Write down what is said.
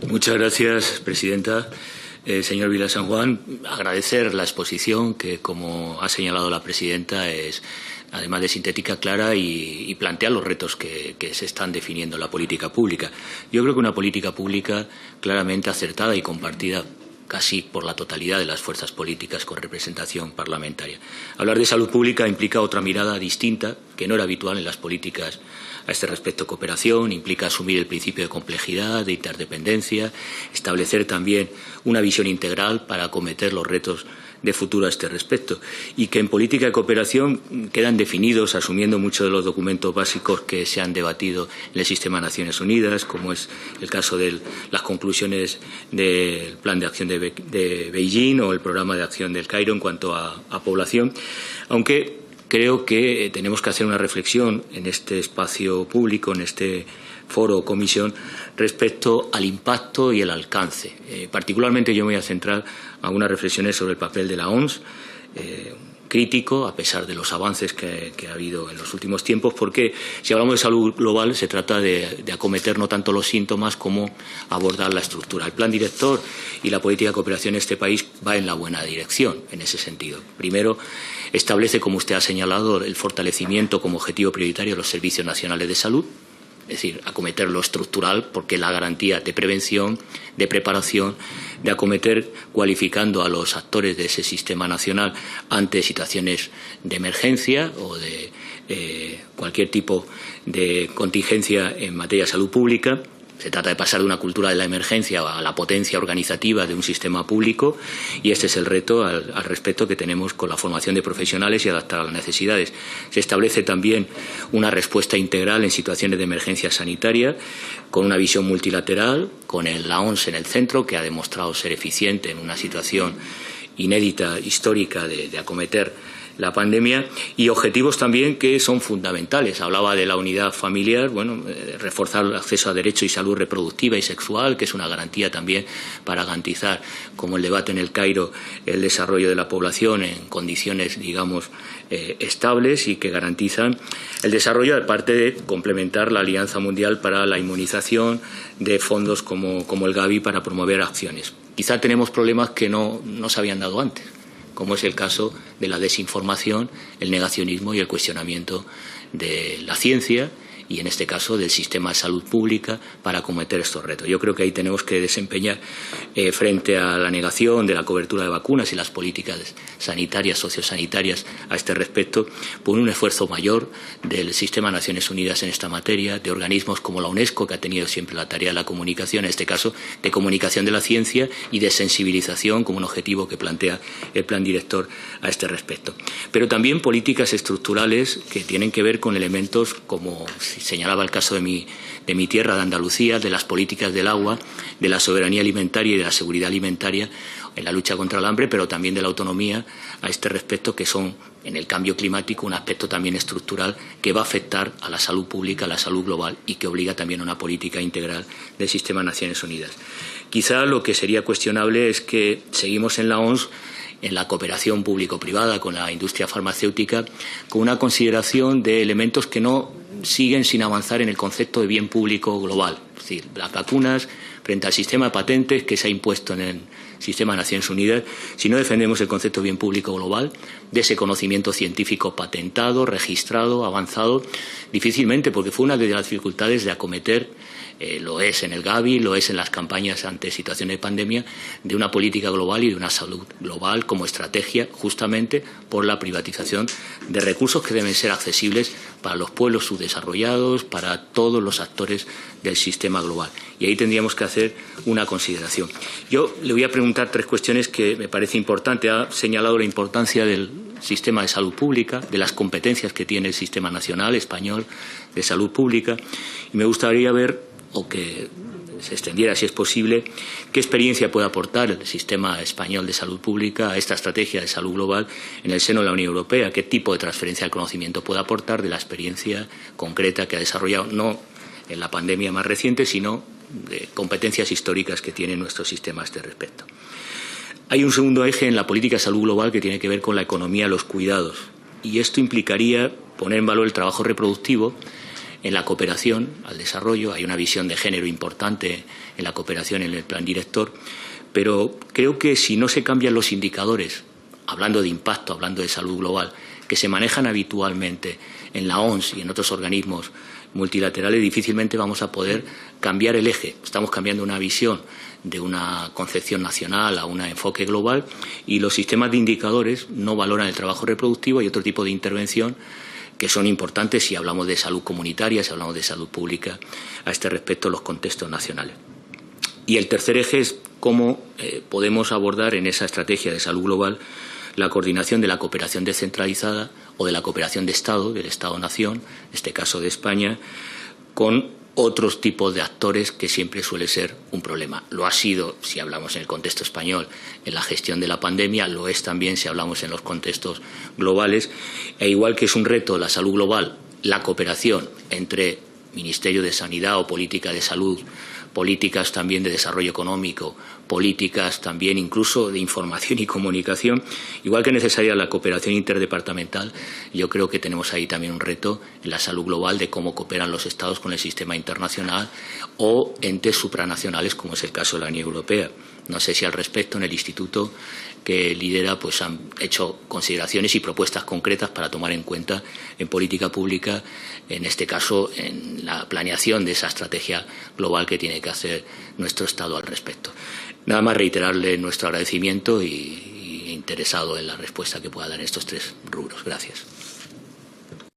Muchas gracias, presidenta. Señor Vila-San Juan, agradecer la exposición que, como ha señalado la presidenta, es, además de sintética, clara y plantea los retos que se están definiendo en la política pública. Yo creo que una política pública claramente acertada y compartida casi por la totalidad de las fuerzas políticas con representación parlamentaria. Hablar de salud pública implica otra mirada distinta, que no era habitual en las políticas a este respecto. Cooperación implica asumir el principio de complejidad, de interdependencia, establecer también una visión integral para acometer los retos de futuro a este respecto, y que en política de cooperación quedan definidos asumiendo muchos de los documentos básicos que se han debatido en el sistema de Naciones Unidas, como es el caso de las conclusiones del Plan de Acción de Beijing o el Programa de Acción del Cairo en cuanto a población, aunque creo que tenemos que hacer una reflexión en este espacio público, en este foro o comisión, respecto al impacto y el alcance. Particularmente yo me voy a centrar a unas reflexiones sobre el papel de la OMS, crítico, a pesar de los avances que ha habido en los últimos tiempos, porque si hablamos de salud global se trata de acometer no tanto los síntomas como abordar la estructura. El plan director y la política de cooperación en este país va en la buena dirección en ese sentido. Primero, establece, como usted ha señalado, el fortalecimiento como objetivo prioritario de los servicios nacionales de salud, es decir, acometer lo estructural, porque la garantía de prevención, de preparación, de acometer cualificando a los actores de ese sistema nacional ante situaciones de emergencia o de cualquier tipo de contingencia en materia de salud pública. Se trata de pasar de una cultura de la emergencia a la potencia organizativa de un sistema público, y este es el reto al respecto que tenemos con la formación de profesionales y adaptar a las necesidades. Se establece también una respuesta integral en situaciones de emergencia sanitaria con una visión multilateral, con la OMS en el centro, que ha demostrado ser eficiente en una situación inédita, histórica, de acometer la pandemia, y objetivos también que son fundamentales. Hablaba de la unidad familiar, reforzar el acceso a derecho y salud reproductiva y sexual, que es una garantía también para garantizar, como el debate en el Cairo, el desarrollo de la población en condiciones, digamos, estables y que garantizan el desarrollo, aparte de complementar la Alianza Mundial para la Inmunización, de fondos como el Gavi para promover acciones. Quizá tenemos problemas que no se habían dado antes, como es el caso de la desinformación, el negacionismo y el cuestionamiento de la ciencia y, en este caso, del sistema de salud pública para acometer estos retos. Yo creo que ahí tenemos que desempeñar, frente a la negación de la cobertura de vacunas y las políticas sanitarias, sociosanitarias a este respecto, por un esfuerzo mayor del sistema de Naciones Unidas en esta materia, de organismos como la UNESCO, que ha tenido siempre la tarea de la comunicación, en este caso de comunicación de la ciencia y de sensibilización como un objetivo que plantea el plan director a este respecto. Pero también políticas estructurales que tienen que ver con elementos como señalaba el caso de mi tierra, de Andalucía, de las políticas del agua, de la soberanía alimentaria y de la seguridad alimentaria en la lucha contra el hambre, pero también de la autonomía a este respecto, que son, en el cambio climático, un aspecto también estructural que va a afectar a la salud pública, a la salud global, y que obliga también a una política integral del sistema de Naciones Unidas. Quizá lo que sería cuestionable es que seguimos en la OMS, en la cooperación público-privada con la industria farmacéutica, con una consideración de elementos que no siguen sin avanzar en el concepto de bien público global. Es decir, las vacunas frente al sistema de patentes que se ha impuesto en el sistema de Naciones Unidas, si no defendemos el concepto de bien público global, de ese conocimiento científico patentado, registrado, avanzado, difícilmente, porque fue una de las dificultades de acometer, lo es en el Gavi, lo es en las campañas ante situaciones de pandemia, de una política global y de una salud global como estrategia, justamente por la privatización de recursos que deben ser accesibles para los pueblos subdesarrollados, para todos los actores del sistema global. Y ahí tendríamos que hacer una consideración. Yo le voy a preguntar tres cuestiones que me parece importante. Ha señalado la importancia del sistema de salud pública, de las competencias que tiene el sistema nacional español de salud pública, y me gustaría ver, o que se extendiera, si es posible, qué experiencia puede aportar el sistema español de salud pública a esta estrategia de salud global en el seno de la Unión Europea, qué tipo de transferencia del conocimiento puede aportar de la experiencia concreta que ha desarrollado, no en la pandemia más reciente, sino de competencias históricas que tiene nuestro sistema a este respecto. Hay un segundo eje en la política de salud global que tiene que ver con la economía de los cuidados, y esto implicaría poner en valor el trabajo reproductivo en la cooperación al desarrollo. Hay una visión de género importante en la cooperación en el plan director, pero creo que si no se cambian los indicadores, hablando de impacto, hablando de salud global, que se manejan habitualmente en la OMS y en otros organismos multilaterales, difícilmente vamos a poder cambiar el eje. Estamos cambiando una visión de una concepción nacional a un enfoque global, y los sistemas de indicadores no valoran el trabajo reproductivo y otro tipo de intervención que son importantes si hablamos de salud comunitaria, si hablamos de salud pública a este respecto en los contextos nacionales. Y el tercer eje es cómo podemos abordar en esa estrategia de salud global la coordinación de la cooperación descentralizada o de la cooperación de Estado, del Estado-nación, en este caso de España, con otros tipos de actores, que siempre suele ser un problema. Lo ha sido, si hablamos en el contexto español, en la gestión de la pandemia, lo es también si hablamos en los contextos globales. E igual que es un reto la salud global, la cooperación entre Ministerio de Sanidad o política de salud, políticas también de desarrollo económico, políticas también incluso de información y comunicación, igual que es necesaria la cooperación interdepartamental, yo creo que tenemos ahí también un reto en la salud global de cómo cooperan los Estados con el sistema internacional o entes supranacionales, como es el caso de la Unión Europea. No sé si al respecto en el instituto que lidera pues han hecho consideraciones y propuestas concretas para tomar en cuenta en política pública, en este caso en la planeación de esa estrategia global que tiene que hacer nuestro Estado al respecto. Nada más reiterarle nuestro agradecimiento y interesado en la respuesta que pueda dar en estos tres rubros. Gracias.